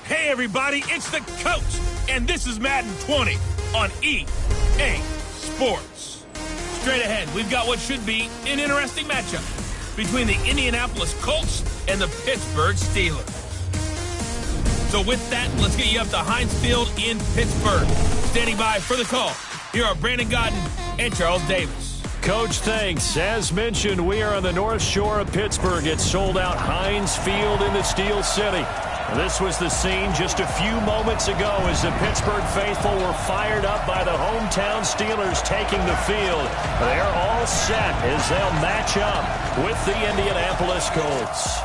Hey everybody, it's the Coach, and this is Madden 20 on EA Sports. Straight ahead, we've got what should be an interesting matchup between the Indianapolis Colts and the Pittsburgh Steelers. So with that, let's get you up to Heinz Field in Pittsburgh. Standing by for the call, here are Brandon Gaudin and Charles Davis. Coach, thanks. As mentioned, we are on the North Shore of Pittsburgh. It's sold out Heinz Field in the Steel City. This was the scene just a few moments ago as the Pittsburgh faithful were fired up by the hometown Steelers taking the field. They're all set as they'll match up with the Indianapolis Colts.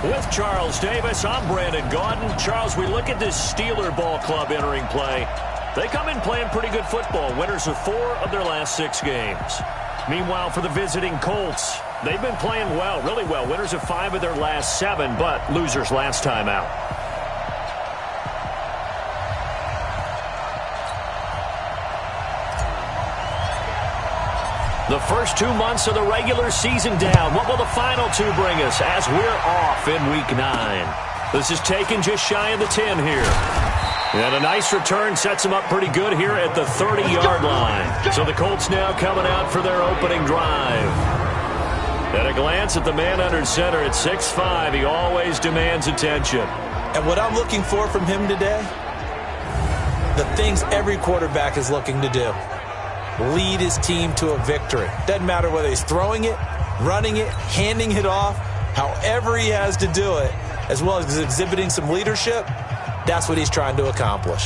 With Charles Davis, I'm Brandon Gaudin. Charles, we look at this Steeler ball club entering play. They come in playing pretty good football. Winners of 4 of their last 6 games. Meanwhile, for the visiting Colts, they've been playing well, really well. Winners of 5 of their last 7, but losers last time out. The first 2 months of the regular season down. What will the final 2 bring us as we're off in Week 9? This is taken just shy of the 10 here. And a nice return sets them up pretty good here at the 30-yard line. So the Colts now coming out for their opening drive. At a glance at the man under center at 6'5", he always demands attention. And what I'm looking for from him today, the things every quarterback is looking to do. Lead his team to a victory. Doesn't matter whether he's throwing it, running it, handing it off, however he has to do it, as well as exhibiting some leadership. That's what he's trying to accomplish.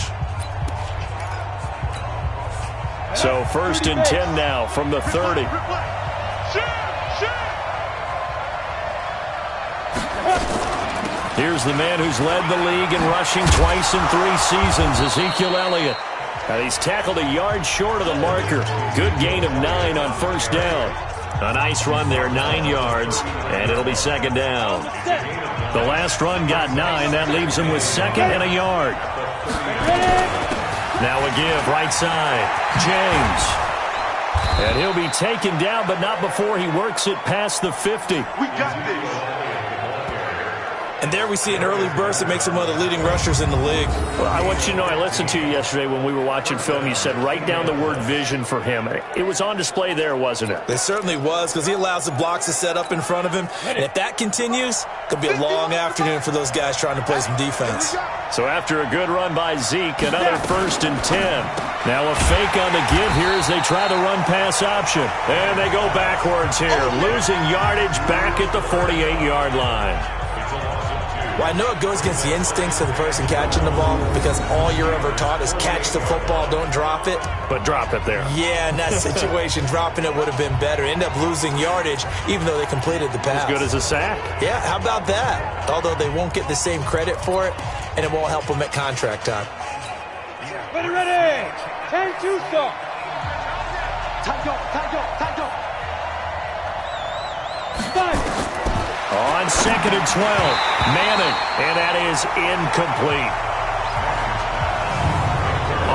So 1st and 10 now from the 30. Here's the man who's led the league in rushing twice in 3 seasons, Ezekiel Elliott. And he's tackled a yard short of the marker. Good gain of 9 on 1st down. A nice run there, 9 yards, and it'll be 2nd down. The last run got 9. That leaves him with 2nd and a yard. Now a give, right side. James. And he'll be taken down, but not before he works it past the 50. We got this. And there we see an early burst that makes him one of the leading rushers in the league. Well, I want you to know, I listened to you yesterday when we were watching film. You said write down the word vision for him. It was on display there, wasn't it? It certainly was, because he allows the blocks to set up in front of him. And if that continues, it'll be a long afternoon for those guys trying to play some defense. So after a good run by Zeke, another 1st and 10. Now a fake on the give here as they try the run-pass option. And they go backwards here, losing yardage back at the 48-yard line. Well, I know it goes against the instincts of the person catching the ball because all you're ever taught is catch the football, don't drop it. But drop it there. Yeah, in that situation, dropping it would have been better. End up losing yardage even though they completed the pass. As good as a sack. Yeah, how about that? Although they won't get the same credit for it, and it won't help them at contract time. Ready. 10-2 stop. Time go. 5. On 2nd and 12, Manning, and that is incomplete.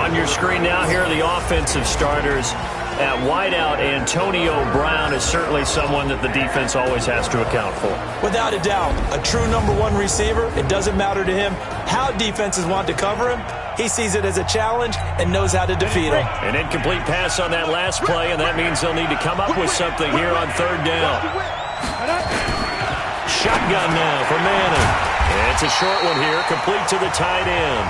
On your screen now, here are the offensive starters. At wideout, Antonio Brown is certainly someone that the defense always has to account for. Without a doubt, a true number 1 receiver. It doesn't matter to him how defenses want to cover him. He sees it as a challenge and knows how to defeat him. An incomplete pass on that last play, and that means they'll need to come up with something here on 3rd down. Shotgun now for Manning. And it's a short one here, complete to the tight end.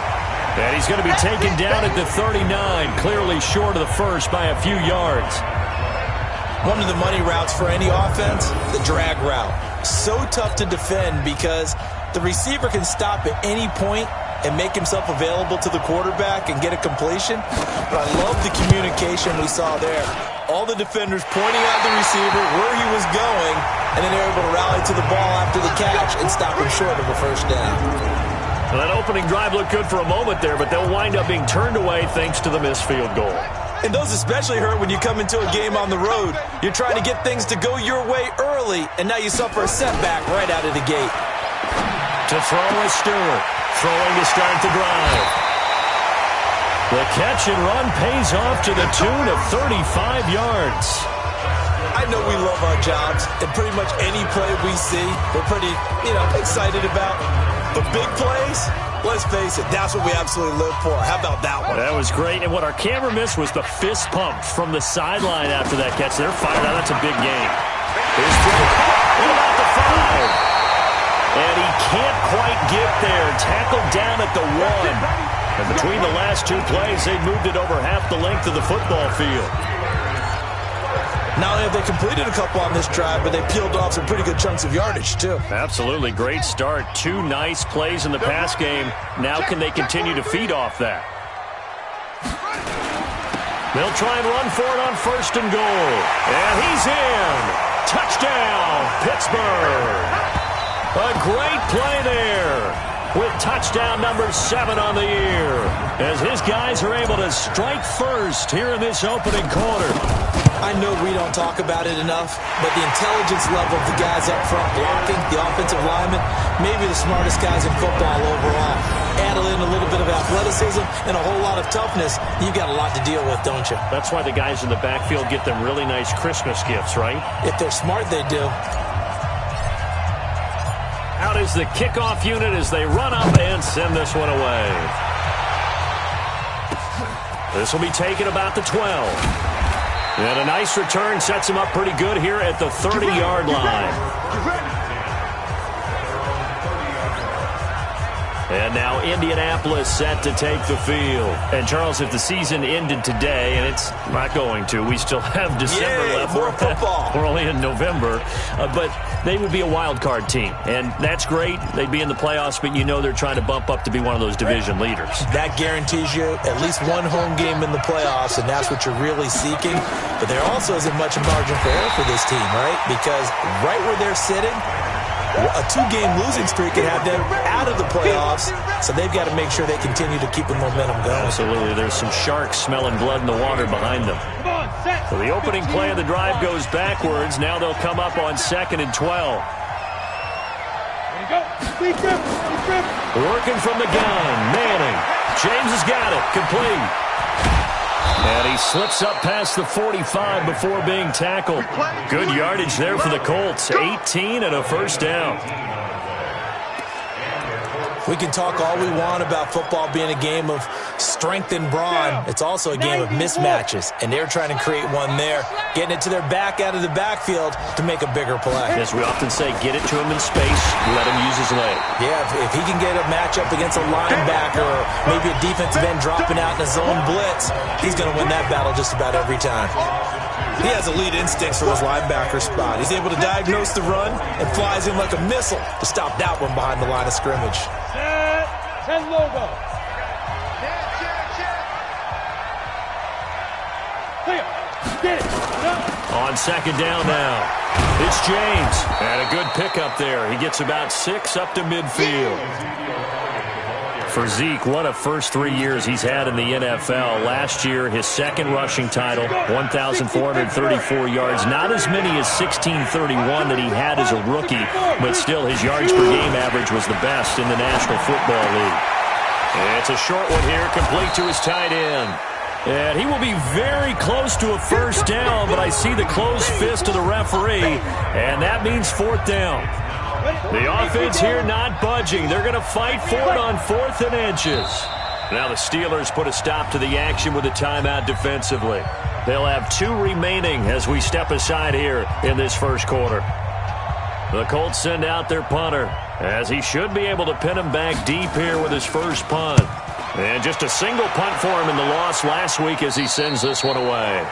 And he's going to be taken down at the 39, clearly short of the first by a few yards. One of the money routes for any offense, the drag route. So tough to defend because the receiver can stop at any point and make himself available to the quarterback and get a completion. But I love the communication we saw there. All the defenders pointing out the receiver, where he was going, and then they were able to rally to the ball after the catch and stop him short of a 1st down. Well, that opening drive looked good for a moment there, but they'll wind up being turned away thanks to the missed field goal. And those especially hurt when you come into a game on the road. You're trying to get things to go your way early, and now you suffer a setback right out of the gate. To throw is Stewart. Throwing to start the drive. The catch and run pays off to the tune of 35 yards. I know we love our jobs, and pretty much any play we see, we're pretty, excited about. The big plays, let's face it, that's what we absolutely live for. How about that one? That was great. And what our camera missed was the fist pump from the sideline after that catch. They're fired out. That's a big game. Here's Drake. What about the 5? And he can't quite get there. Tackled down at the 1. And between the last two plays, they moved it over half the length of the football field. Not only have they completed a couple on this drive, but they peeled off some pretty good chunks of yardage, too. Absolutely. Great start. 2 nice plays in the pass game. Now can they continue to feed off that? They'll try and run for it on 1st and goal. And he's in. Touchdown, Pittsburgh. A great play there with touchdown number 7 on the year as his guys are able to strike first here in this opening quarter. I know we don't talk about it enough, but the intelligence level of the guys up front blocking, the offensive linemen, maybe the smartest guys in football overall. Add in a little bit of athleticism and a whole lot of toughness, you've got a lot to deal with, don't you? That's why the guys in the backfield get them really nice Christmas gifts, right? If they're smart, they do. Out is the kickoff unit as they run up and send this one away. This will be taken about the 12. And a nice return sets him up pretty good here at the 30-yard line. And now Indianapolis set to take the field. And, Charles, if the season ended today, and it's not going to, we still have December left. More football. We're only in November. But they would be a wild card team. And that's great. They'd be in the playoffs, but you know they're trying to bump up to be one of those division leaders. That guarantees you at least one home game in the playoffs, and that's what you're really seeking. But there also isn't much margin for error for this team, right? Because right where they're sitting, a 2-game losing streak could have them out of the playoffs, so they've got to make sure they continue to keep the momentum going. Absolutely. There's some sharks smelling blood in the water behind them. So the opening play of the drive goes backwards. Now they'll come up on 2nd and 12. Working from the gun. Manning. James has got it. Complete. And he slips up past the 45 before being tackled. Good yardage there for the Colts. 18 and a first down. We can talk all we want about football being a game of strength and brawn. It's also a game of mismatches, and they're trying to create one there, getting it to their back out of the backfield to make a bigger play. As we often say, get it to him in space, let him use his leg. Yeah, if he can get a matchup against a linebacker or maybe a defensive end dropping out in a zone blitz, he's going to win that battle just about every time. He has elite instincts for his linebacker spot. He's able to diagnose the run and flies in like a missile to stop that one behind the line of scrimmage. 10 logo. Get it. On 2nd down now. It's James. And a good pickup there. He gets about 6 up to midfield. For Zeke, what a first 3 years he's had in the NFL. Last year, his 2nd rushing title, 1,434 yards. Not as many as 1,631 that he had as a rookie, but still his yards per game average was the best in the National Football League. And it's a short one here, complete to his tight end. And he will be very close to a first down, but I see the closed fist of the referee, and that means 4th down. The offense here not budging. They're going to fight for it on 4th and inches. Now the Steelers put a stop to the action with a timeout defensively. They'll have 2 remaining as we step aside here in this first quarter. The Colts send out their punter, as he should be able to pin him back deep here with his first punt. And just a single punt for him in the loss last week as he sends this one away.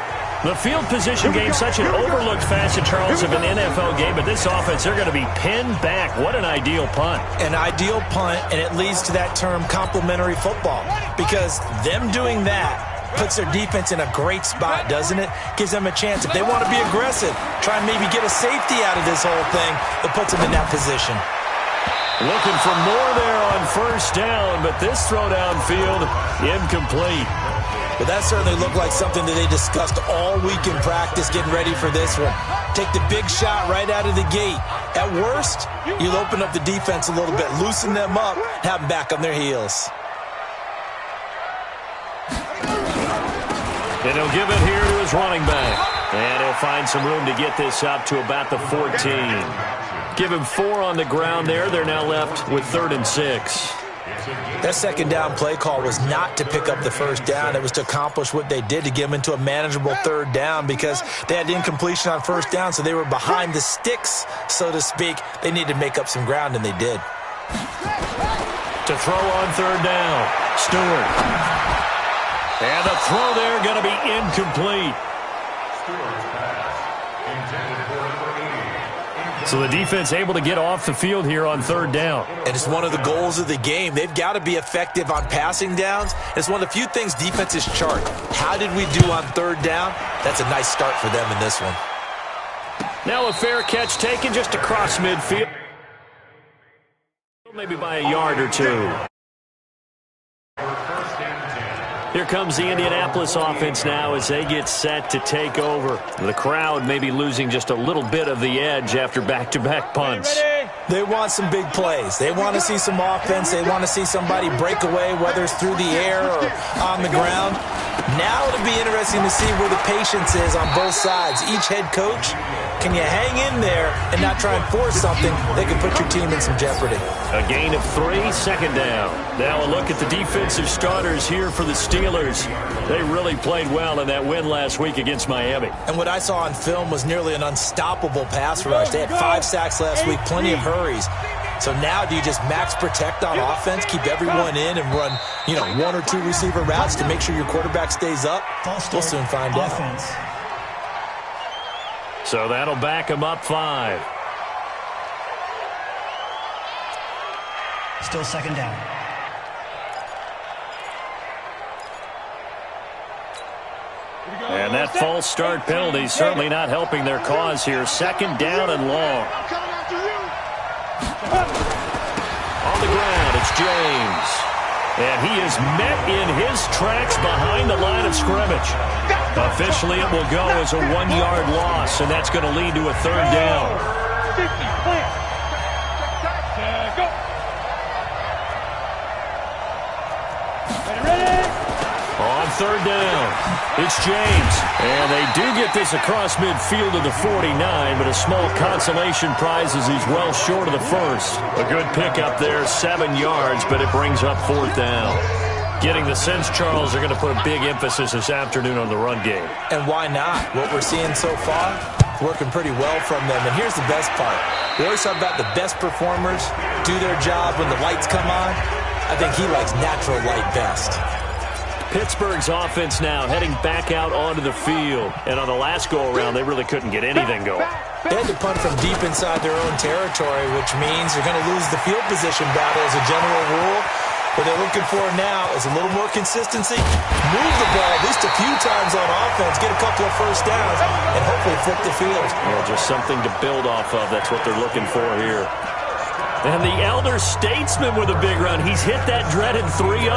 The field position game, such an overlooked facet, Charles, of an NFL game, but this offense, they're going to be pinned back. What an ideal punt. An ideal punt, and it leads to that term complementary football, because them doing that puts their defense in a great spot, doesn't it? Gives them a chance. If they want to be aggressive, try and maybe get a safety out of this whole thing, it puts them in that position. Looking for more there on first down, but this throw downfield incomplete. But that certainly looked like something that they discussed all week in practice getting ready for this one. Take the big shot right out of the gate. At worst, you'll open up the defense a little bit, loosen them up, have them back on their heels. And he'll give it here to his running back. And he'll find some room to get this up to about the 14. Give him 4 on the ground there. They're now left with 3rd and 6. That second down play call was not to pick up the first down. It was to accomplish what they did, to get them into a manageable 3rd down, because they had incompletion on first down, so they were behind the sticks, so to speak. They needed to make up some ground, and they did. To throw on 3rd down, Stewart. And the throw there going to be incomplete. So the defense able to get off the field here on 3rd down. And it's one of the goals of the game. They've got to be effective on passing downs. It's one of the few things defenses chart. How did we do on 3rd down? That's a nice start for them in this one. Now a fair catch taken just across midfield. Maybe by a yard or 2. Here comes the Indianapolis offense now as they get set to take over. The crowd may be losing just a little bit of the edge after back-to-back punts. They want some big plays. They want to see some offense. They want to see somebody break away, whether it's through the air or on the ground. Now it'll be interesting to see where the patience is on both sides. Each head coach, can you hang in there and not try and force something that could put your team in some jeopardy? A gain of 3, 2nd down. Now a look at the defensive starters here for the Steelers. They really played well in that win last week against Miami. And what I saw on film was nearly an unstoppable pass rush. They had 5 sacks last week, plenty of hurries. So now do you just max protect on offense, keep everyone in, and run, 1 or 2 receiver routes to make sure your quarterback stays up? We'll soon find out. So that'll back him up 5. Still 2nd down. And that false start penalty certainly not helping their cause here. 2nd down and long. On the ground, it's James. And he is met in his tracks behind the line of scrimmage. Officially, it will go as a 1-yard loss, and that's going to lead to a 3rd down. On 3rd down, it's James. And they do get this across midfield to the 49, but a small consolation prize as he's well short of the first. A good pickup there, 7 yards, but it brings up 4th down. Getting the sense, Charles, they're going to put a big emphasis this afternoon on the run game. And why not? What we're seeing so far, working pretty well from them. And here's the best part. We always talk about the best performers do their job when the lights come on. I think he likes natural light best. Pittsburgh's offense now heading back out onto the field. And on the last go-around, they really couldn't get anything going. They had to punt from deep inside their own territory, which means they're going to lose the field position battle as a general rule. What they're looking for now is a little more consistency, move the ball at least a few times on offense, get a couple of first downs, and hopefully flip the field. Yeah, just something to build off of. That's what they're looking for here. And the elder statesman with a big run. He's hit that dreaded 3-0.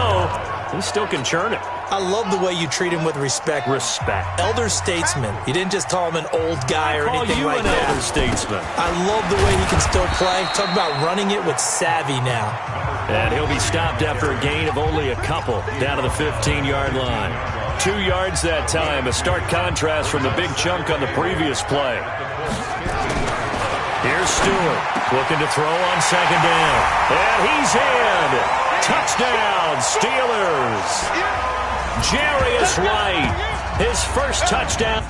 He still can churn it. I love the way you treat him with respect. Respect. Elder statesman. You didn't just call him an old guy or anything like that. Call you an elder statesman. I love the way he can still play. Talk about running it with savvy now. And he'll be stopped after a gain of only a couple down to the 15-yard line. 2 yards that time. A stark contrast from the big chunk on the previous play. Here's Stewart looking to throw on 2nd down. And he's in. Touchdown, Steelers. Jarius White, his first touchdown.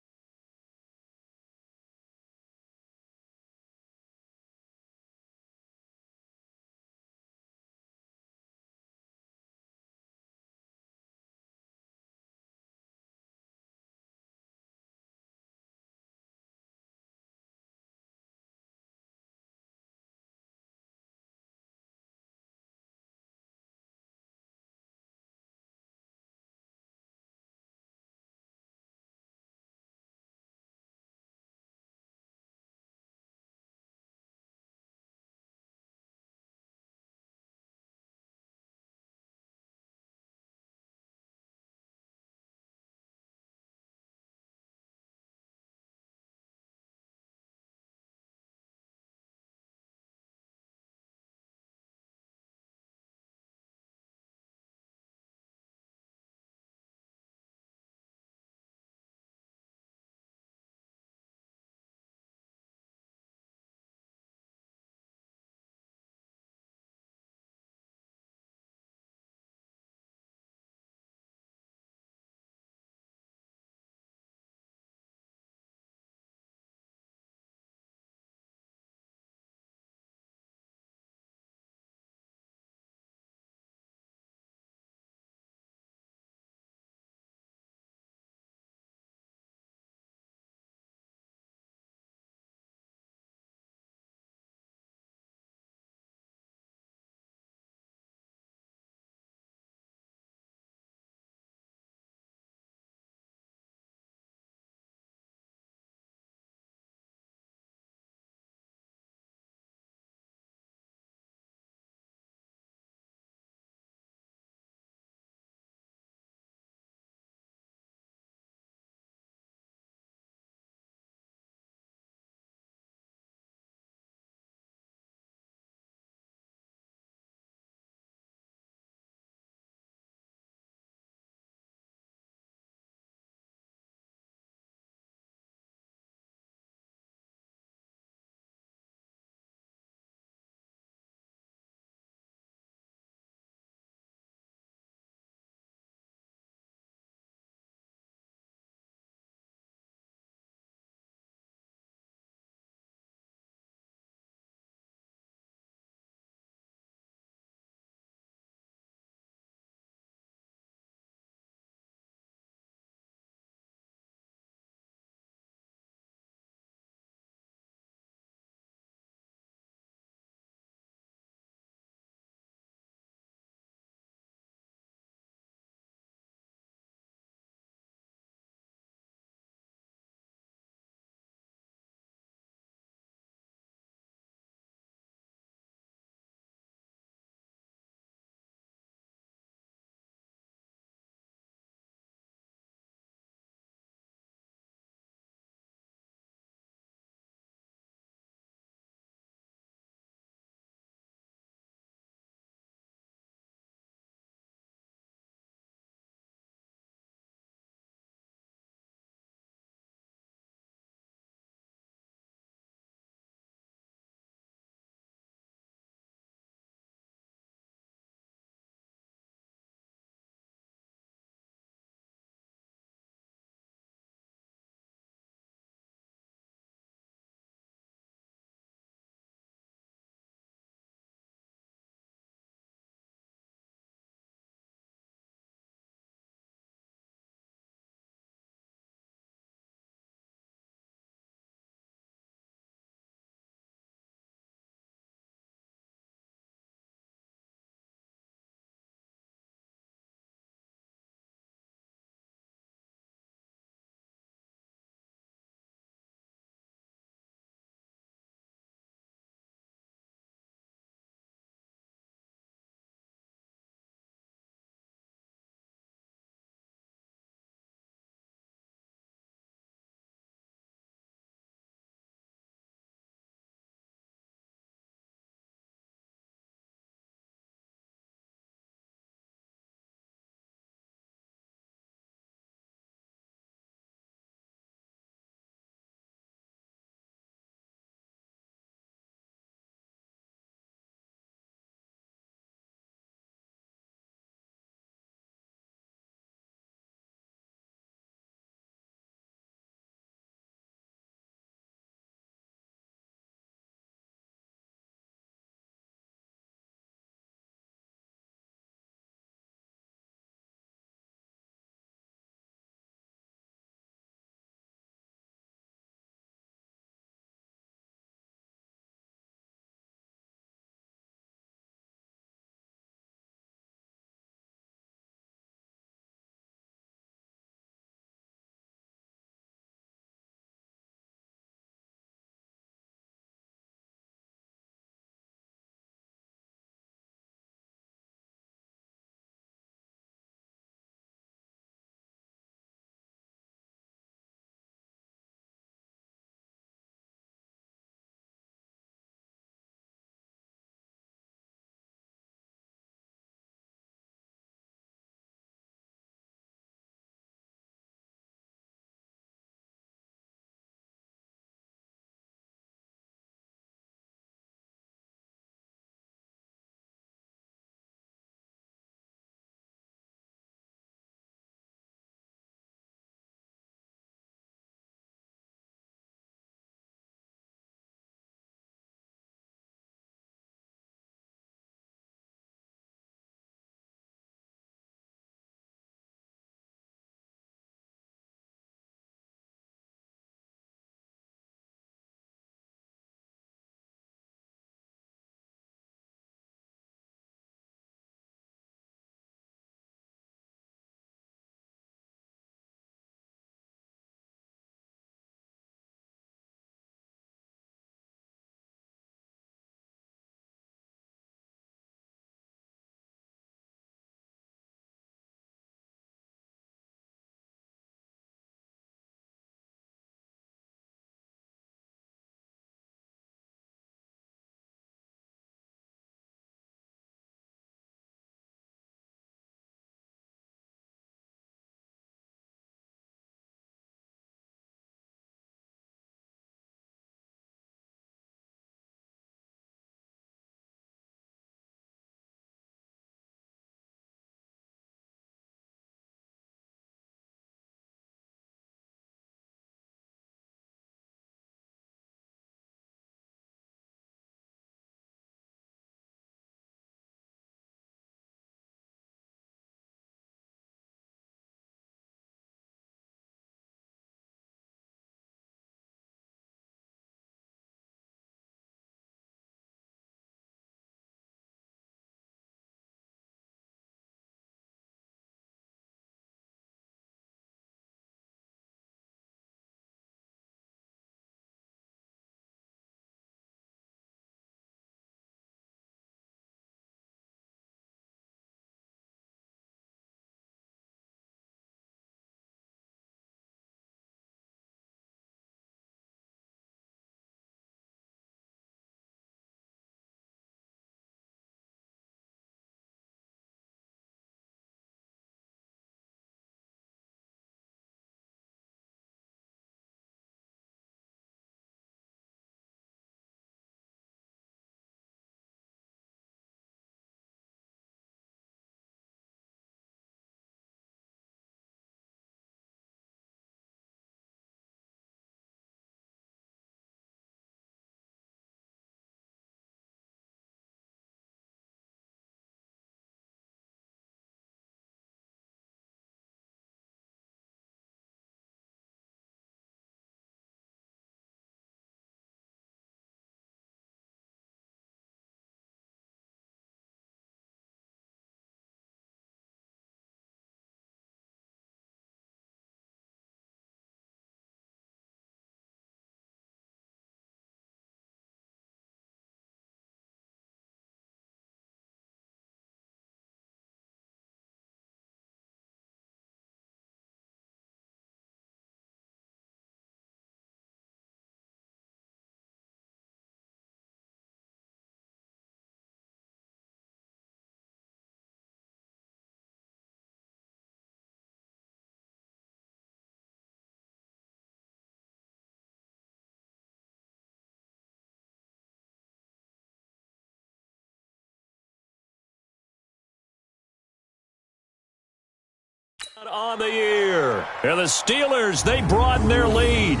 On the year. And the Steelers, they broaden their lead.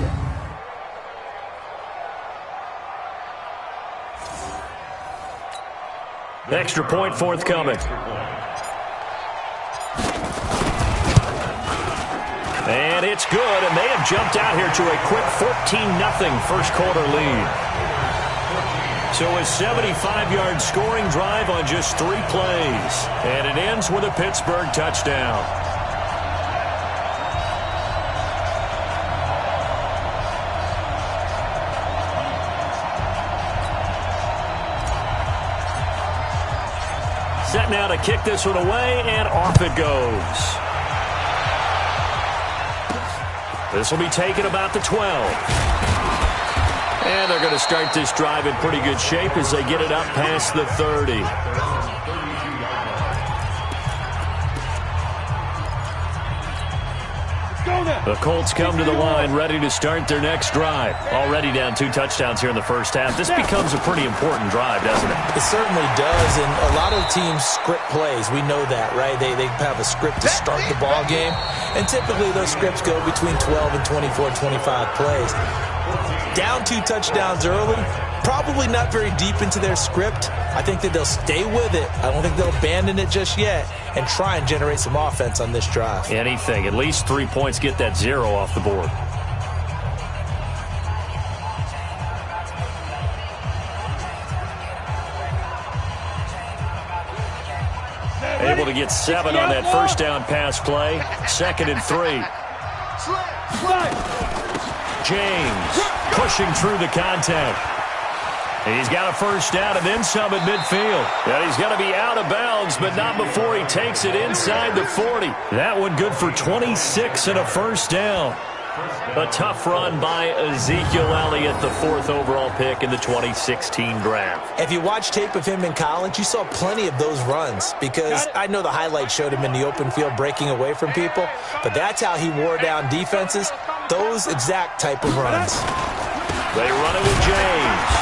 Extra point forthcoming. And it's good, and they have jumped out here to a quick 14-0 first quarter lead. So a 75-yard scoring drive on just 3 plays. And it ends with a Pittsburgh touchdown. Set now to kick this one away, and off it goes. This will be taken about the 12. And they're going to start this drive in pretty good shape as they get it up past the 30. The Colts come to the line ready to start their next drive. Already down 2 touchdowns here in the first half. This becomes a pretty important drive, doesn't it? It certainly does, and a lot of teams script plays. We know that, right? They have a script to start the ball game, and typically those scripts go between 12 and 24, 25 plays. Down 2 touchdowns early, probably not very deep into their script. I think that they'll stay with it. I don't think they'll abandon it just yet and try and generate some offense on this drive. Anything. At least 3 points, get that 0 off the board. Able to get 7 on that first down pass play. 2nd and 3. James pushing through the contact. He's got a first down and then some at midfield. And he's going to be out of bounds, but not before he takes it inside the 40. That one good for 26 and a first down. A tough run by Ezekiel Elliott, the 4th overall pick in the 2016 draft. If you watch tape of him in college, you saw plenty of those runs because I know the highlights showed him in the open field breaking away from people, but that's how he wore down defenses, those exact type of runs. They run it with James.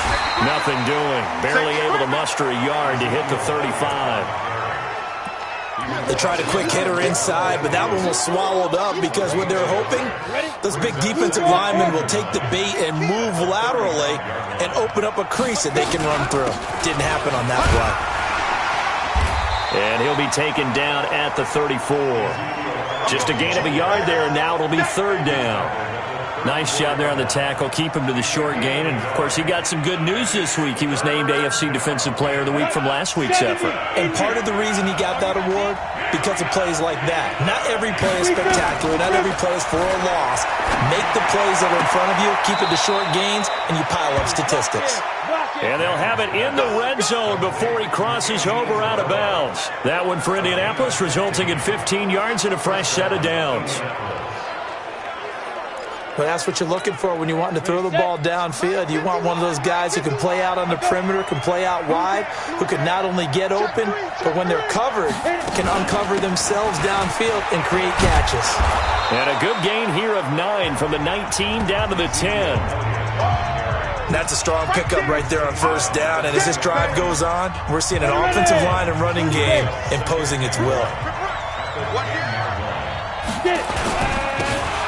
Nothing doing. Barely able to muster a yard to hit the 35. They tried a quick hitter inside, but that one was swallowed up because what they're hoping, those big defensive linemen will take the bait and move laterally and open up a crease that they can run through. Didn't happen on that play. And he'll be taken down at the 34. Just a gain of a yard there, and now it'll be 3rd down. Nice job there on the tackle. Keep him to the short gain. And, of course, he got some good news this week. He was named AFC Defensive Player of the Week from last week's effort. And part of the reason he got that award, because of plays like that. Not every play is spectacular. Not every play is for a loss. Make the plays that are in front of you, keep it to short gains, and you pile up statistics. And they'll have it in the red zone before he crosses over out of bounds. That one for Indianapolis, resulting in 15 yards and a fresh set of downs. Well, that's what you're looking for when you're wanting to throw the ball downfield. You want one of those guys who can play out on the perimeter, can play out wide, who can not only get open, but when they're covered, can uncover themselves downfield and create catches. And a good gain here of 9 from the 19 down to the 10. That's a strong pickup right there on first down. And as this drive goes on, we're seeing an offensive line and running game imposing its will.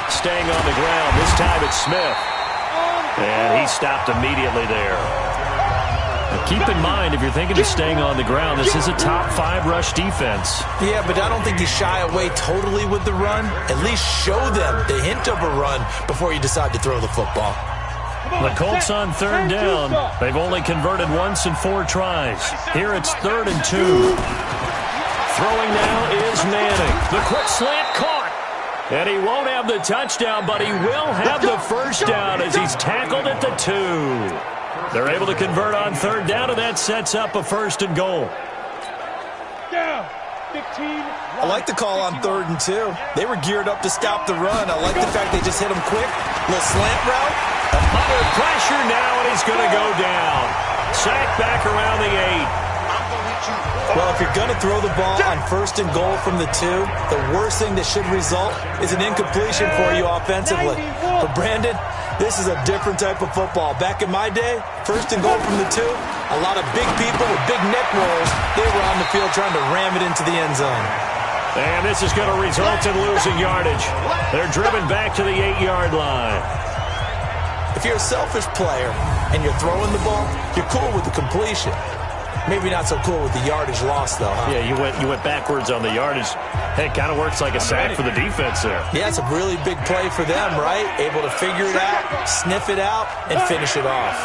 Staying on the ground. This time it's Smith. And he stopped immediately there. Now keep in mind, if you're thinking of staying on the ground, this is a top 5 rush defense. Yeah, but I don't think you shy away totally with the run. At least show them the hint of a run before you decide to throw the football. The Colts on 3rd down. They've only converted once in 4 tries. Here it's 3rd and 2. Throwing now is Manning. The quick slant caught. And he won't have the touchdown, but he will have the first down as he's tackled at the 2. They're able to convert on 3rd down, and that sets up a 1st and goal. Down, 15. I like the call on 3rd and 2. They were geared up to stop the run. I like the fact they just hit him quick. Little slant route. Under pressure now, and he's going to go down. Sacked back around the 8. Well, if you're going to throw the ball on 1st and goal from the 2, the worst thing that should result is an incompletion for you offensively. But, Brandon, this is a different type of football. Back in my day, 1st and goal from the 2, a lot of big people with big neck rolls, they were on the field trying to ram it into the end zone. And this is going to result in losing yardage. They're driven back to the 8-yard line. If you're a selfish player and you're throwing the ball, you're cool with the completion. Maybe not so cool with the yardage loss, though, huh? Yeah, you went backwards on the yardage. Hey, it kind of works like a sack for the defense there. Yeah, it's a really big play for them, right? Able to figure it out, sniff it out, and finish it off.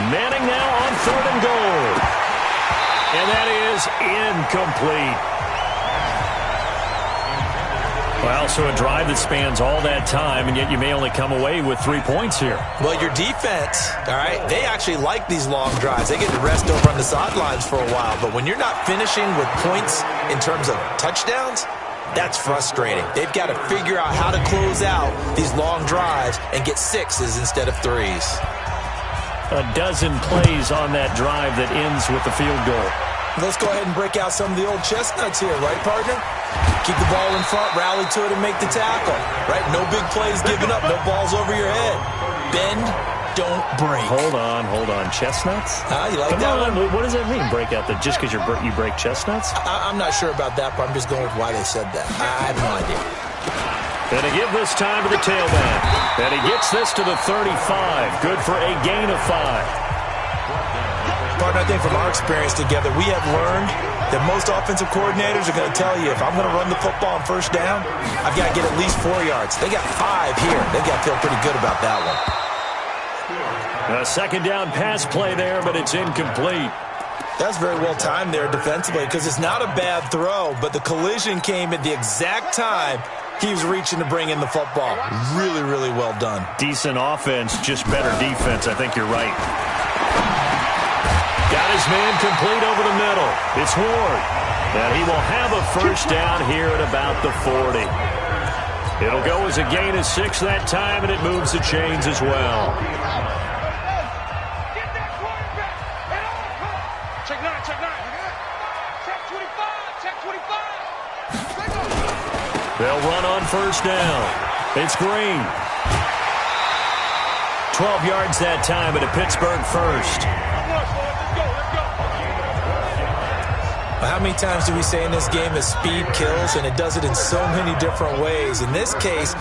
Manning now on 3rd and goal. And that is incomplete. Well, so a drive that spans all that time, and yet you may only come away with 3 points here. Well, your defense, all right, they actually like these long drives. They get to rest over on the sidelines for a while. But when you're not finishing with points in terms of touchdowns, that's frustrating. They've got to figure out how to close out these long drives and get 6s instead of 3s. A dozen plays on that drive that ends with the field goal. Let's go ahead and break out some of the old chestnuts here, right, partner? Keep the ball in front, rally to it, and make the tackle, right? No big plays given up, no balls over your head. Bend, don't break. Hold on. Chestnuts? You like that one? What does that mean, break out? Just because you break chestnuts? I'm not sure about that, but I'm just going with why they said that. I have no idea. And to give this time to the tailback. And he gets this to the 35. Good for a gain of 5. Partner, I think from our experience together, we have learned that most offensive coordinators are going to tell you, if I'm going to run the football on 1st down, I've got to get at least 4 yards. They got 5 here. They've got to feel pretty good about that one. A 2nd down pass play there, but it's incomplete. That's very well timed there defensively because it's not a bad throw, but the collision came at the exact time he was reaching to bring in the football. Really, really well done. Decent offense, just better defense. I think you're right. Got his man complete over the middle. It's Ward. And he will have a 1st down here at about the 40. It'll go as a gain of 6 that time, and it moves the chains as well. Check 9. Check 25. Check 25. They'll run on 1st down. It's Green. 12 yards that time, and a Pittsburgh 1st. How many times do we say in this game that speed kills, and it does it in so many different ways? In this case,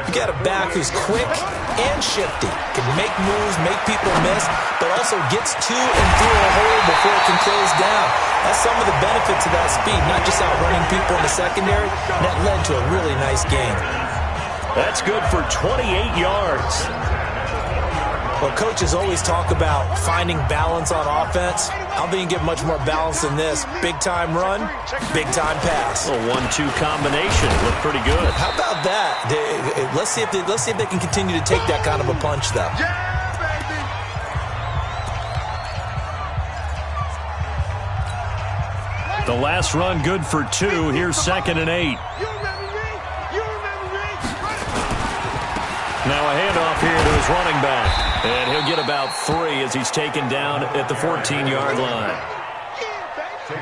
you got a back who's quick and shifty, can make moves, make people miss, but also gets to and through a hole before it can close down. That's some of the benefits of that speed, not just outrunning people in the secondary, and that led to a really nice game. That's good for 28 yards. Well, coaches always talk about finding balance on offense. I don't think you get much more balance than this. Big-time run, big-time pass. A 1-2 combination. Looked pretty good. How about that? Let's see if they can continue to take that kind of a punch, though. The last run good for 2. Here's 2nd and 8. Now a handoff here to his running back. And he'll get about 3 as he's taken down at the 14-yard line.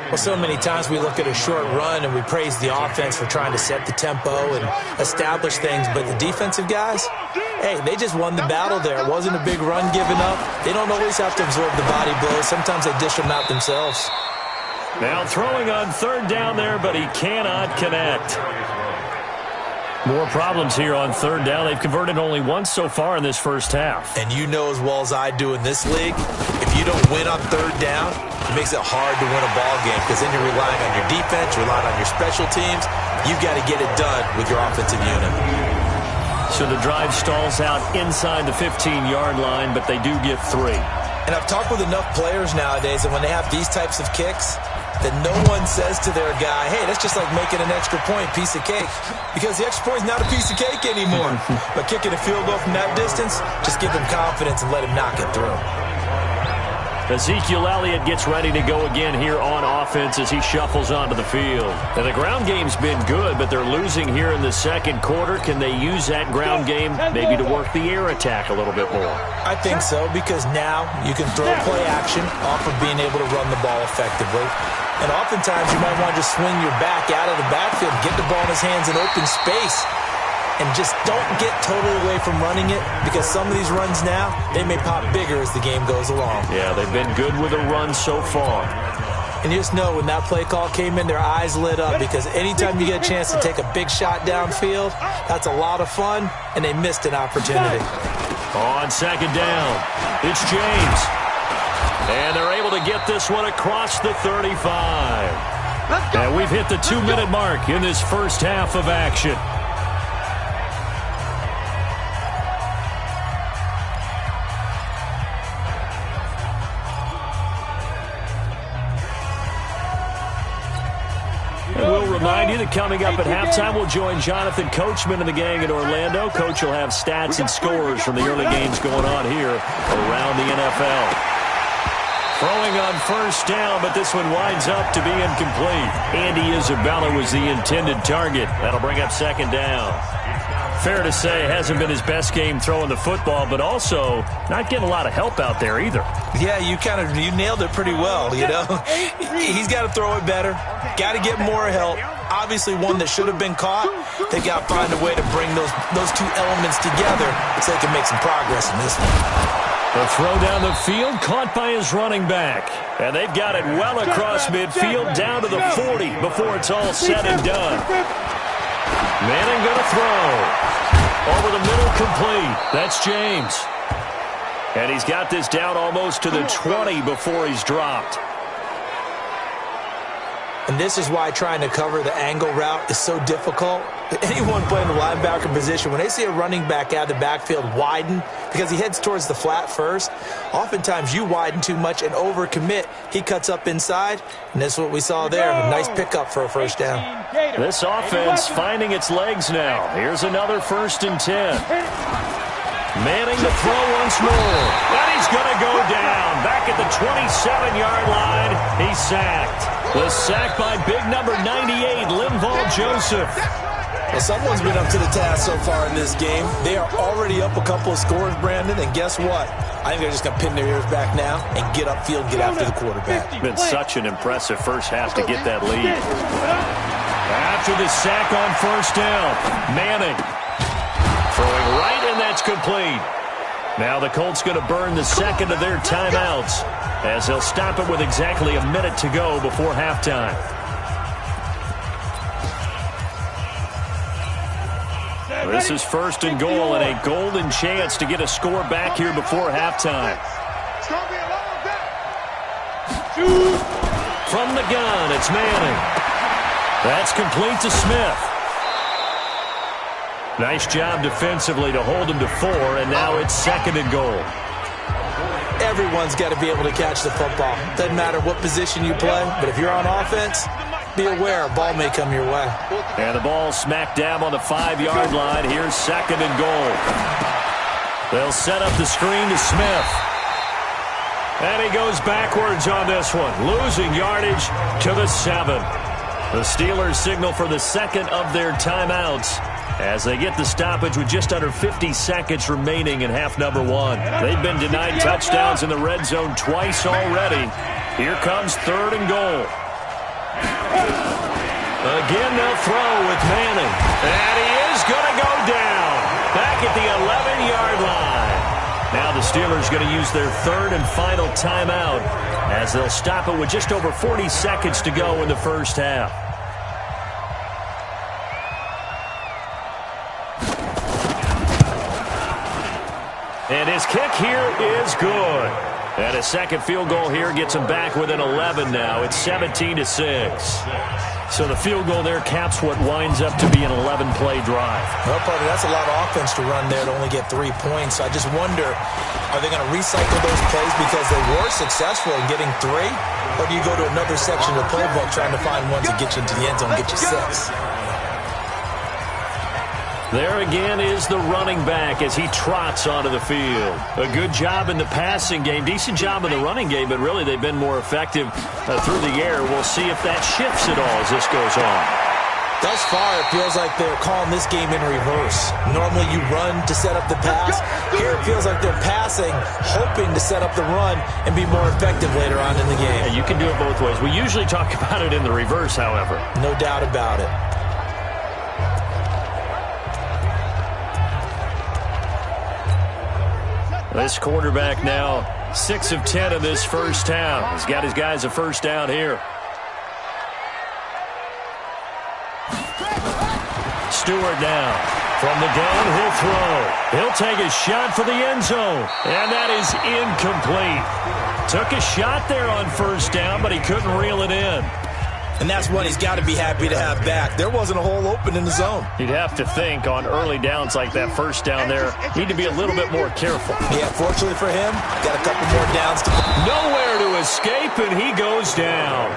Well, so many times we look at a short run and we praise the offense for trying to set the tempo and establish things. But the defensive guys, hey, they just won the battle there. It wasn't a big run given up. They don't always have to absorb the body blows. Sometimes they dish them out themselves. Now throwing on 3rd down there, but he cannot connect. More problems here on 3rd down. They've converted only once so far in this first half. And you know as well as I do in this league, if you don't win on 3rd down, it makes it hard to win a ball game because then you're relying on your defense, you're relying on your special teams. You've got to get it done with your offensive unit. So the drive stalls out inside the 15-yard line, but they do get 3. And I've talked with enough players nowadays that when they have these types of kicks, that no one says to their guy, hey, that's just like making an extra point, piece of cake. Because the extra point is not a piece of cake anymore. But kicking a field goal from that distance, just give him confidence and let him knock it through. Ezekiel Elliott gets ready to go again here on offense as he shuffles onto the field. And the ground game's been good, but they're losing here in the 2nd quarter. Can they use that ground game maybe to work the air attack a little bit more? I think so, because now you can throw play action off of being able to run the ball effectively. And oftentimes you might want to just swing your back out of the backfield, get the ball in his hands in open space. and just don't get totally away from running it, because some of these runs now, they may pop bigger as the game goes along. Yeah, they've been good with a run so far. And you just know when that play call came in, their eyes lit up, because anytime you get a chance to take a big shot downfield, that's a lot of fun, and they missed an opportunity. On second down, it's James. And they're able to get this one across the 35. And we've hit the 2-minute mark in this first half of action. And we'll remind you that coming up at halftime, we'll join Jonathan Coachman and the gang in Orlando. Coach will have stats and scores from the early games going on here around the NFL. Throwing on first down, but this one winds up to be incomplete. Andy Isabella was the intended target. That'll bring up second down. Fair to say, hasn't been his best game throwing the football, but also not getting a lot of help out there either. Yeah, you nailed it pretty well, you know. He's got to throw it better. Got to get more help. Obviously one that should have been caught. They got to find a way to bring those two elements together so they can make some progress in this one. The throw down the field, caught by his running back. And they've got it well across midfield, down to the 40 before it's all said and done. Manning going to throw. Over the middle, complete. That's James. And he's got this down almost to the 20 before he's dropped. And this is why trying to cover the angle route is so difficult. Anyone playing the linebacker position, when they see a running back out of the backfield widen, because he heads towards the flat first, oftentimes you widen too much and overcommit. He cuts up inside, and that's what we saw there. A nice pickup for a first down. This offense finding its legs now. Here's another 1st and 10. Manning to throw once more. And he's going to go down. Back at the 27-yard line, he's sacked. The sack by big number 98, Linval Joseph. Well, someone's been up to the task so far in this game. They are already up a couple of scores, Brandon, and guess what? I think they're just going to pin their ears back now and get upfield, get after the quarterback. It's been such an impressive first half to get that lead. After the sack on first down, Manning throwing right, and that's complete. Now the Colts going to burn the second of their timeouts as they'll stop it with exactly a minute to go before halftime. This is 1st and goal and a golden chance to get a score back here before halftime. From the gun, it's Manning. That's complete to Smith. Nice job defensively to hold him to 4, and now it's 2nd and goal. Everyone's got to be able to catch the football. Doesn't matter what position you play, but if you're on offense, be aware a ball may come your way. And the ball smack dab on the 5-yard line. Here's 2nd and goal. They'll set up the screen to Smith. And he goes backwards on this one, losing yardage to the 7. The Steelers signal for the second of their timeouts as they get the stoppage with just under 50 seconds remaining in half number 1. They've been denied touchdowns in the red zone twice already. Here comes 3rd and goal. Again, they'll throw with Manning. And he is going to go down back at the 11-yard line. Now the Steelers going to use their 3rd and final timeout as they'll stop it with just over 40 seconds to go in the first half. And his kick here is good. And a second field goal here gets him back within 11 now. It's 17-6. So the field goal there caps what winds up to be an 11-play drive. Well, partner, that's a lot of offense to run there to only get 3 points. So I just wonder, are they going to recycle those plays because they were successful in getting 3? Or do you go to another section of the playbook trying to find one to get you into the end zone and get you 6? There again is the running back as he trots onto the field. A good job in the passing game, decent job in the running game, but really they've been more effective through the air. We'll see if that shifts at all as this goes on. Thus far, it feels like they're calling this game in reverse. Normally you run to set up the pass. Here it feels like they're passing, hoping to set up the run and be more effective later on in the game. Yeah, you can do it both ways. We usually talk about it in the reverse, however. No doubt about it. This quarterback now 6 of 10 in this first half. He's got his guys a first down here. Stewart now from the downhill throw. He'll take a shot for the end zone, and that is incomplete. Took a shot there on first down, but he couldn't reel it in. And that's one he's got to be happy to have back. There wasn't a hole open in the zone. You'd have to think on early downs like that first down there, need to be a little bit more careful. Yeah, fortunately for him, got a couple more downs. Nowhere to escape, and he goes down.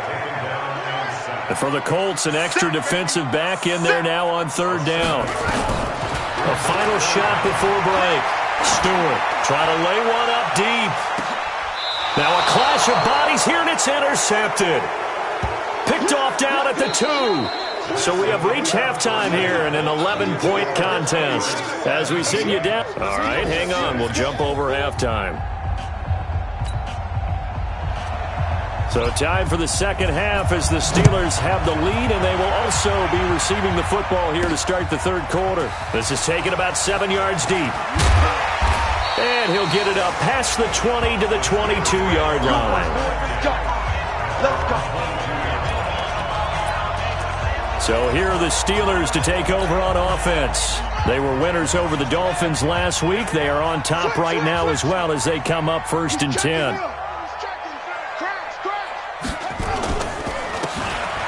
And for the Colts, an extra defensive back in there now on third down. A final shot before break. Stewart trying to lay one up deep. Now a clash of bodies here, and it's intercepted. Picked off down at the 2. So we have reached halftime here in an 11-point contest. As we send you down. All right, hang on. We'll jump over halftime. So time for the second half as the Steelers have the lead, and they will also be receiving the football here to start the third quarter. This is taken about 7 yards deep. And he'll get it up past the 20 to the 22-yard line. Let's go. So here are the Steelers to take over on offense. They were winners over the Dolphins last week. They are on top right now as well as they come up 1st and 10.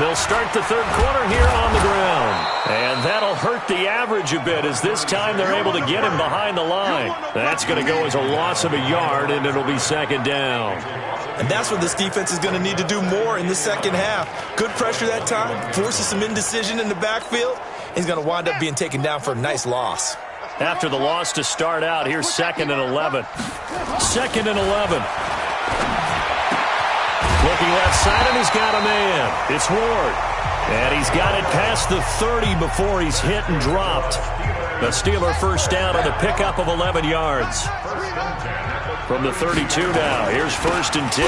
They'll start the third quarter here on the ground. And that'll hurt the average a bit as this time they're able to get him behind the line. That's going to go as a loss of a yard, and it'll be second down. And that's what this defense is going to need to do more in the second half. Good pressure that time, forces some indecision in the backfield. He's going to wind up being taken down for a nice loss. After the loss to start out, here's 2nd and 11. 2nd and 11. Looking left side, and he's got a man. It's Ward. And he's got it past the 30 before he's hit and dropped. The Steeler first down on the pickup of 11 yards. From the 32 now, here's 1st and 10.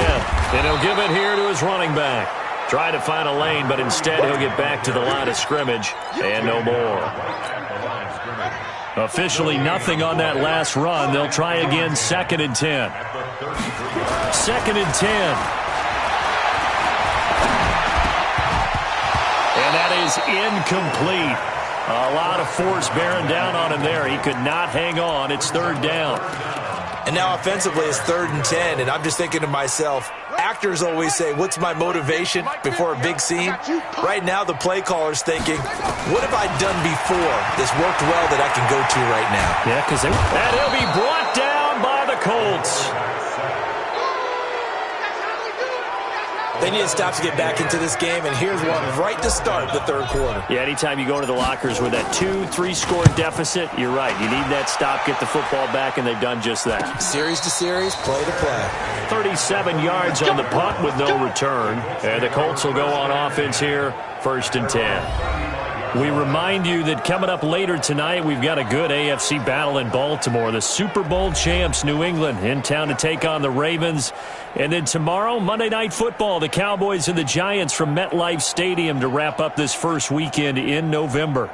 And he'll give it here to his running back. Trying to find a lane, but instead he'll get back to the line of scrimmage. And no more. Officially nothing on that last run. They'll try again 2nd and 10. 2nd and 10. And that is incomplete. A lot of force bearing down on him there. He could not hang on. It's 3rd down. And now offensively it's 3rd and 10. And I'm just thinking to myself, actors always say, what's my motivation before a big scene? Right now the play caller's thinking, what have I done before this worked well that I can go to right now? Yeah, because and he'll be brought down by the Colts. They need to stop to get back into this game, and here's one right to start the third quarter. Yeah, anytime you go into the lockers with that 2-3 score deficit, you're right. You need that stop, get the football back, and they've done just that. Series to series, play to play. 37 yards on the punt with no return. And the Colts will go on offense here, 1st and 10. We remind you that coming up later tonight, we've got a good AFC battle in Baltimore. The Super Bowl champs, New England, in town to take on the Ravens. And then tomorrow, Monday Night Football, the Cowboys and the Giants from MetLife Stadium to wrap up this first weekend in November.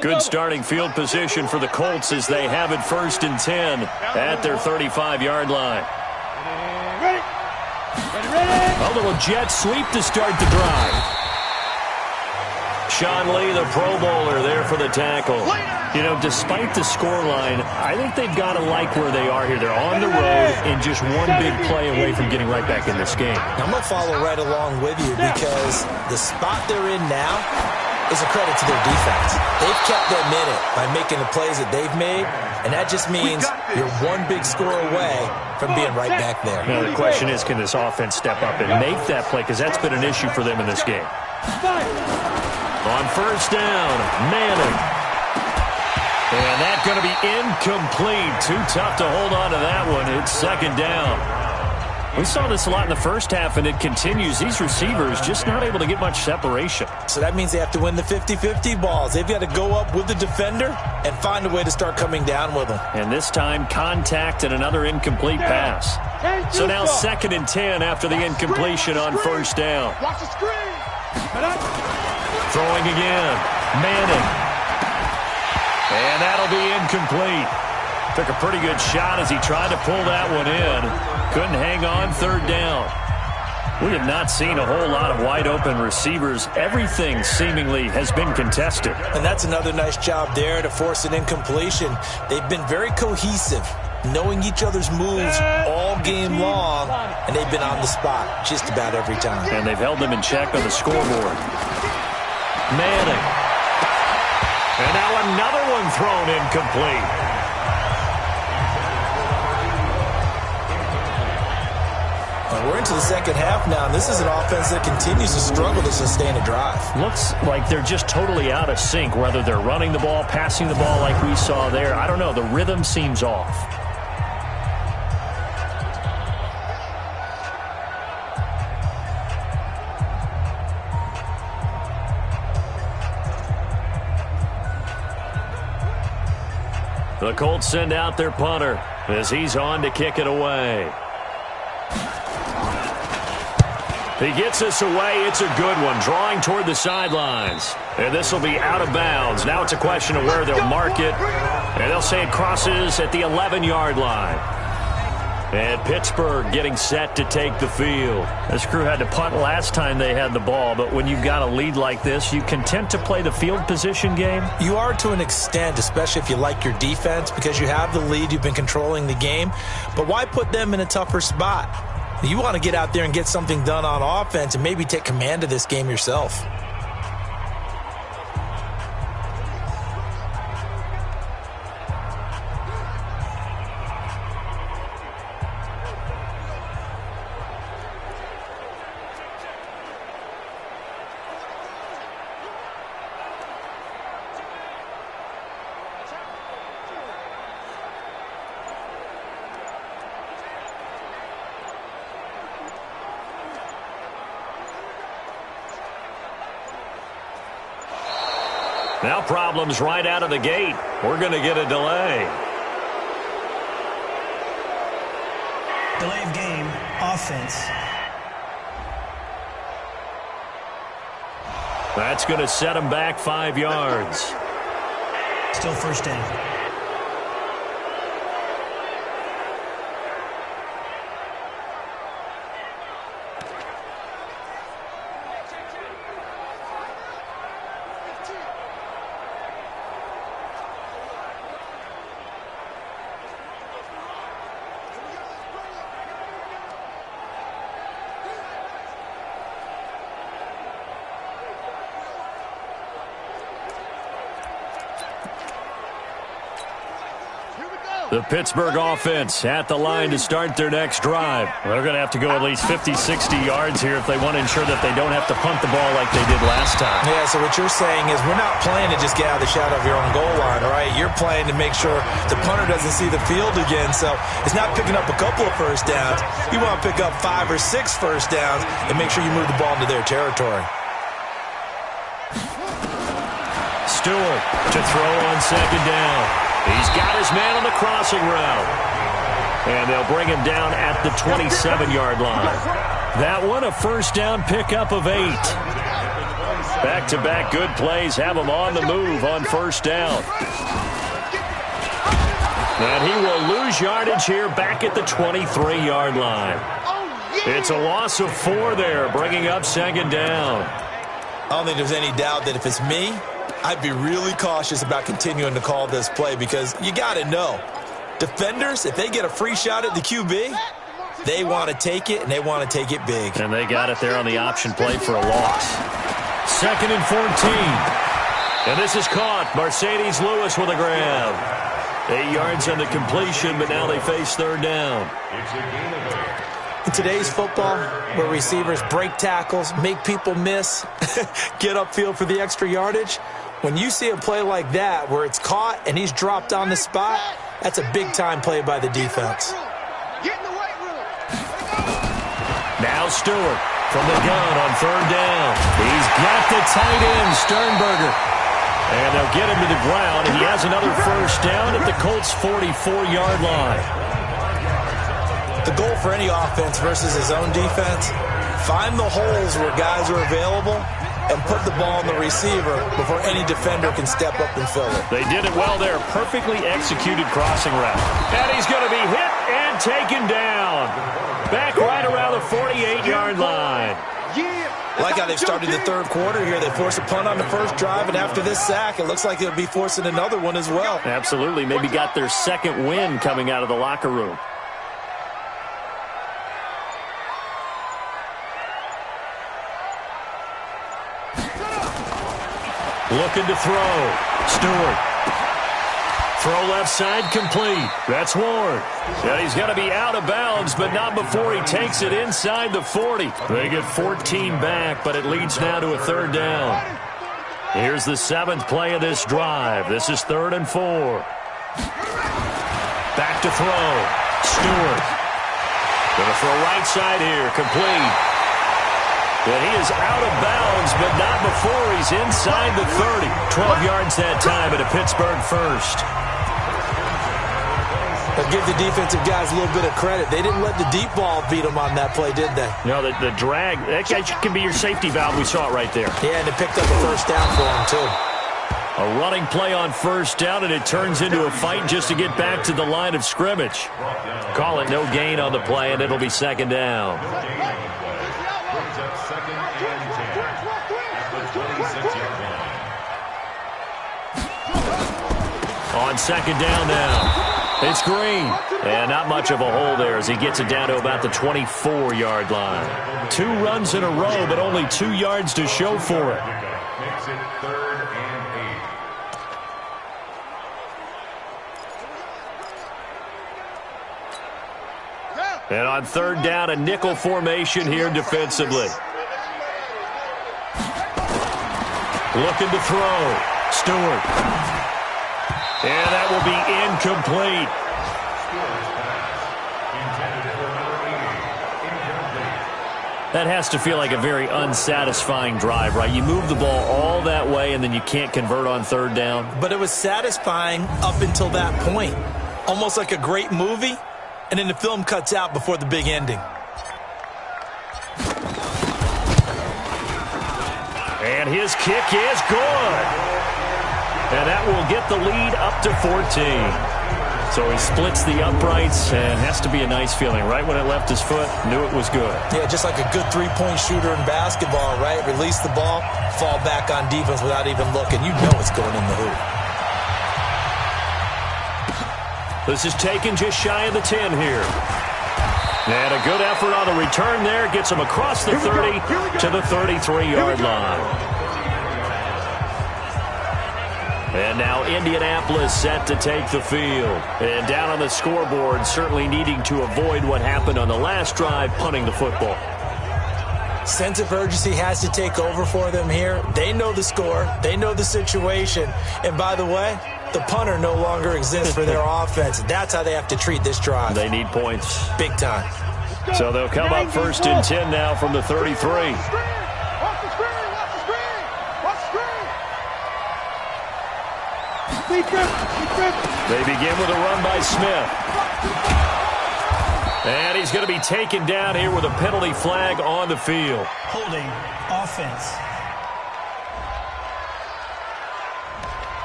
Good starting field position for the Colts as they have it 1st and 10 at their 35-yard line. A little jet sweep to start the drive. Sean Lee, the Pro Bowler, there for the tackle. You know, despite the scoreline, I think they've got to like where they are here. They're on the road and just one big play away from getting right back in this game. I'm going to follow right along with you because the spot they're in now is a credit to their defense. They've kept them in it by making the plays that they've made, and that just means you're one big score away from being right back there. Now, the question is, can this offense step up and make that play? Because that's been an issue for them in this game. On 1st down, Manning. And that's going to be incomplete. Too tough to hold on to that one. It's 2nd down. We saw this a lot in the first half, and it continues. These receivers just not able to get much separation. So that means they have to win the 50-50 balls. They've got to go up with the defender and find a way to start coming down with them. And this time, contact and another incomplete pass. So now 2nd and 10 after the incompletion on 1st down. Watch the screen. Throwing again. Manning. And that'll be incomplete. Took a pretty good shot as he tried to pull that one in. Couldn't hang on. Third down. We have not seen a whole lot of wide-open receivers. Everything seemingly has been contested. And that's another nice job there to force an incompletion. They've been very cohesive, knowing each other's moves all game long, and they've been on the spot just about every time. And they've held them in check on the scoreboard. Manning. And now another one thrown incomplete. We're into the second half now, and this is an offense that continues to struggle to sustain a drive. Looks like they're just totally out of sync, whether they're running the ball, passing the ball like we saw there. I don't know. The rhythm seems off. The Colts send out their punter as he's on to kick it away. He gets this away. It's a good one, drawing toward the sidelines. And this will be out of bounds. Now it's a question of where they'll mark it. And they'll say it crosses at the 11-yard line. And Pittsburgh getting set to take the field. This crew had to punt last time they had the ball, but when you've got a lead like this, you content to play the field position game? You are to an extent, especially if you like your defense, because you have the lead, you've been controlling the game. But why put them in a tougher spot? You want to get out there and get something done on offense and maybe take command of this game yourself. Now problems right out of the gate. We're going to get a delay. Delay of game, offense. That's going to set them back 5 yards. Still first down. The Pittsburgh offense at the line to start their next drive. They're going to have to go at least 50, 60 yards here if they want to ensure that they don't have to punt the ball like they did last time. Yeah, so what you're saying is we're not playing to just get out of the shadow of your own goal line, right? You're playing to make sure the punter doesn't see the field again. So it's not picking up a couple of first downs. You want to pick up 5 or 6 first downs and make sure you move the ball into their territory. Stewart to throw on second down. He's got his man on the crossing route. And they'll bring him down at the 27-yard line. That one, a first down pickup of 8. Back-to-back good plays have him on the move on first down. And he will lose yardage here back at the 23-yard line. It's a loss of 4 there, bringing up second down. I don't think there's any doubt that if it's me, I'd be really cautious about continuing to call this play because you got to know, defenders, if they get a free shot at the QB, they want to take it, and they want to take it big. And they got it there on the option play for a loss. 2nd and 14. And this is caught. Mercedes Lewis with a grab. 8 yards on the completion, but now they face third down. In today's football, where receivers break tackles, make people miss, get upfield for the extra yardage, when you see a play like that where it's caught and he's dropped on the spot, that's a big-time play by the defense. Now Stewart from the gun on third down. He's got the tight end, Sternberger. And they'll get him to the ground, and he has another first down at the Colts' 44-yard line. The goal for any offense versus his own defense, find the holes where guys are available and put the ball on the receiver before any defender can step up and fill it. They did it well there. Perfectly executed crossing route. And he's going to be hit and taken down. Back right around the 48-yard line. I like how they've started the third quarter here. They forced a punt on the first drive, and after this sack, it looks like they'll be forcing another one as well. Absolutely. Maybe got their second win coming out of the locker room. Looking to throw. Stewart. Throw left side complete. That's Ward. Yeah, he's going to be out of bounds, but not before he takes it inside the 40. They get 14 back, but it leads now to a third down. Here's the 7th play of this drive. This is 3rd and 4. Back to throw. Stewart. Going to throw right side here. Complete. And he is out of bounds, but not before he's inside the 30. 12 yards that time at a Pittsburgh first. But give the defensive guys a little bit of credit. They didn't let the deep ball beat them on that play, did they? No, the drag, that can be your safety valve. We saw it right there. Yeah, and it picked up a first down for them, too. A running play on first down, and it turns into a fight just to get back to the line of scrimmage. Call it no gain on the play, and it'll be second down. On second down now. It's Green. And not much of a hole there as he gets it down to about the 24-yard line. 2 runs in a row, but only 2 yards to show for it. Makes it 3rd and 8. And on third down, a nickel formation here defensively. Looking to throw. Stewart. And that will be incomplete. That has to feel like a very unsatisfying drive, right? You move the ball all that way, and then you can't convert on third down. But it was satisfying up until that point. Almost like a great movie, and then the film cuts out before the big ending. And his kick is good. And that will get the lead up to 14. So he splits the uprights, and has to be a nice feeling. Right when it left his foot, knew it was good. Yeah, just like a good three-point shooter in basketball, right? Release the ball, fall back on defense without even looking. You know it's going in the hoop. This is taken just shy of the 10 here. And a good effort on the return there. Gets him across the 30 to the 33-yard line. And now Indianapolis set to take the field. And down on the scoreboard, certainly needing to avoid what happened on the last drive, punting the football. Sense of urgency has to take over for them here. They know the score. They know the situation. And by the way, the punter no longer exists for their offense. That's how they have to treat this drive. They need points. Big time. So they'll come up 1st and 10 now from the 33. They begin with a run by Smith. And he's going to be taken down here with a penalty flag on the field. Holding offense.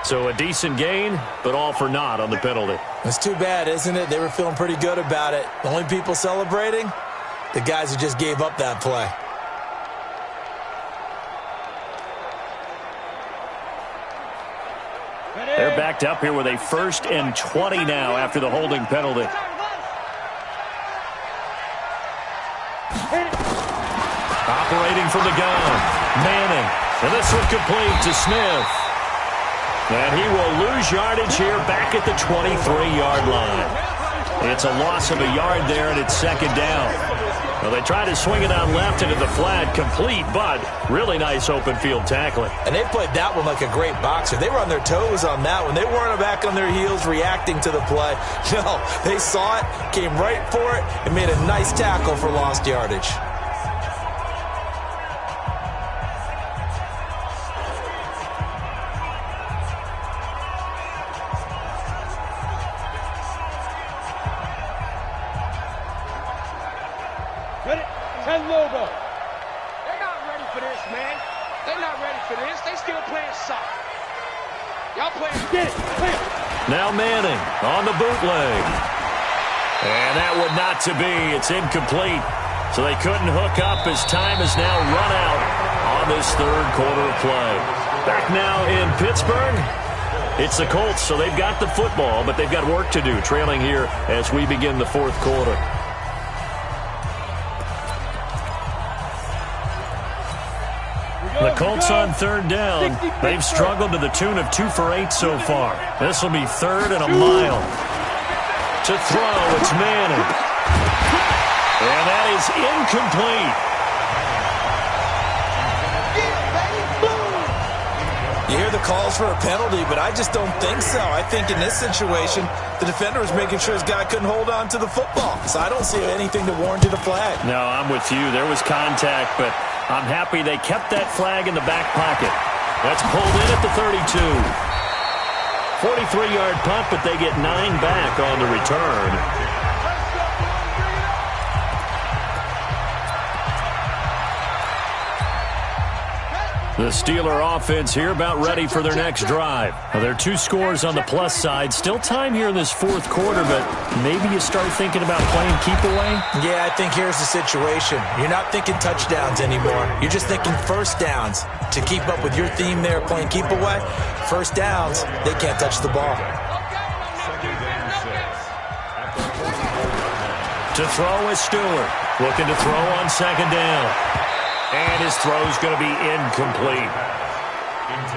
So a decent gain, but all for naught on the penalty. It's too bad, isn't it? They were feeling pretty good about it. The only people celebrating, the guys who just gave up that play. They're backed up here with a 1st and 20 now after the holding penalty. Operating from the gun, Manning. And this one complete to Smith. And he will lose yardage here back at the 23-yard line. It's a loss of a yard there, and it's second down. Well, they tried to swing it on left into the flat, complete, but really nice open field tackling. And they played that one like a great boxer. They were on their toes on that one. They weren't back on their heels reacting to the play. No, they saw it, came right for it, and made a nice tackle for lost yardage. Let's get a play inside. Y'all play it. Now Manning on the bootleg. And that would not to be. It's incomplete. So they couldn't hook up as time has now run out on this third quarter of play. Back now in Pittsburgh. It's the Colts, so they've got the football, but they've got work to do, trailing here as we begin the fourth quarter. The Colts on third down. They've struggled to the tune of 2 for 8 so far. This will be third and a mile. To throw, it's Manning. And that is incomplete. You hear the calls for a penalty, but I just don't think so. I think in this situation, the defender was making sure his guy couldn't hold on to the football. So I don't see anything to warrant a flag. No, I'm with you. There was contact, but I'm happy they kept that flag in the back pocket. That's pulled in at the 32. 43-yard punt, but they get 9 back on the return. The Steeler offense here about ready for their next drive. Now, there are 2 scores on the plus side. Still time here in this fourth quarter, but maybe you start thinking about playing keep away? Yeah, I think here's the situation. You're not thinking touchdowns anymore. You're just thinking first downs. To keep up with your theme there, playing keep away, first downs, they can't touch the ball. To throw is Stewart. Looking to throw on second down. And his throw's going to be incomplete.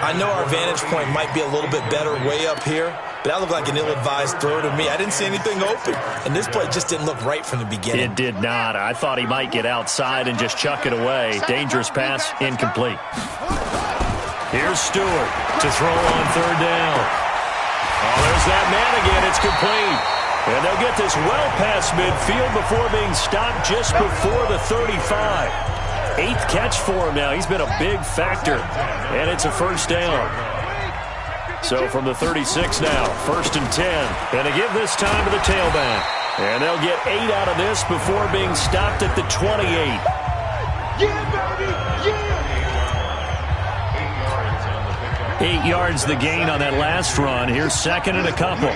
I know our vantage point might be a little bit better way up here, but that looked like an ill-advised throw to me. I didn't see anything open, and this play just didn't look right from the beginning. It did not. I thought he might get outside and just chuck it away. Dangerous pass, incomplete. Here's Stewart to throw on third down. Oh, there's that man again. It's complete. And they'll get this well past midfield before being stopped just before the 35. 8th catch for him now. He's been a big factor. And it's a first down. So from the 36 now, 1st and 10. And to give this time to the tailback. And they'll get 8 out of this before being stopped at the 28. Yeah, baby! Yeah! 8 yards the gain on that last run. Here's second and a couple.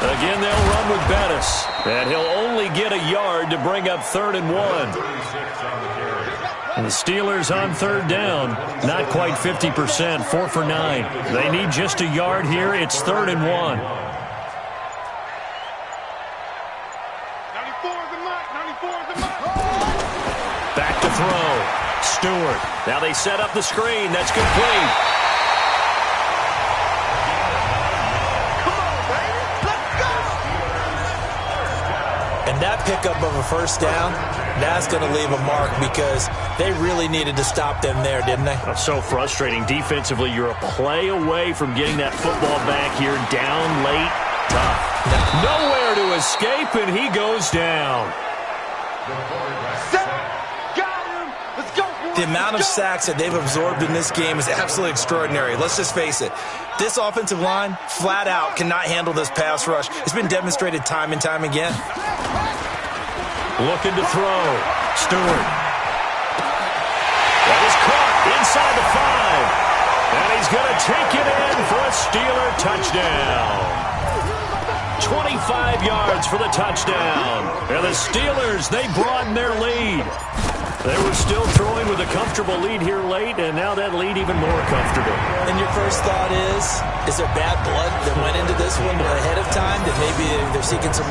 Again, they'll run with Bettis. And he'll only get a yard to bring up 3rd and 1. And the Steelers on third down, not quite 50%, 4 for 9. They need just a yard here. It's 3rd and 1. 94 is the mark. 94 is the mark. Back to throw. Stewart. Now they set up the screen. That's complete. That pickup of a first down, that's going to leave a mark because they really needed to stop them there, didn't they? That's so frustrating. Defensively, you're a play away from getting that football back here. Down late, tough. Nowhere to escape, and he goes down. The amount of sacks that they've absorbed in this game is absolutely extraordinary. Let's just face it. This offensive line, flat out, cannot handle this pass rush. It's been demonstrated time and time again. Looking to throw. Stewart. That is caught inside the 5. And he's going to take it in for a Steeler touchdown. 25 yards for the touchdown. And the Steelers, they broaden their lead. They were still throwing with a comfortable lead here late, and now that lead even more comfortable. And your first thought is there bad blood that went into this one ahead of time that maybe they're seeking some...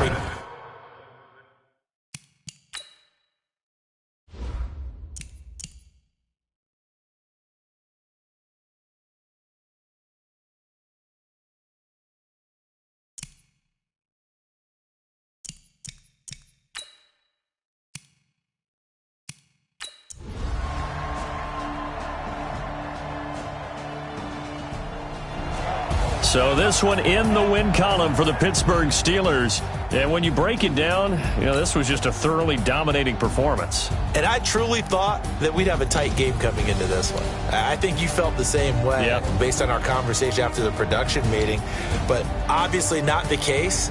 So this one in the win column for the Pittsburgh Steelers. And when you break it down, this was just a thoroughly dominating performance. And I truly thought that we'd have a tight game coming into this one. I think you felt the same way based on our conversation after the production meeting. But obviously not the case.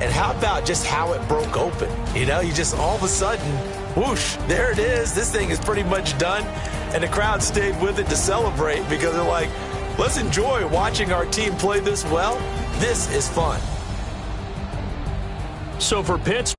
And how about just how it broke open? You just all of a sudden, Whoosh, there it is. This thing is pretty much done. And the crowd stayed with it to celebrate because they're like, let's enjoy watching our team play this well. This is fun. So for Pittsburgh,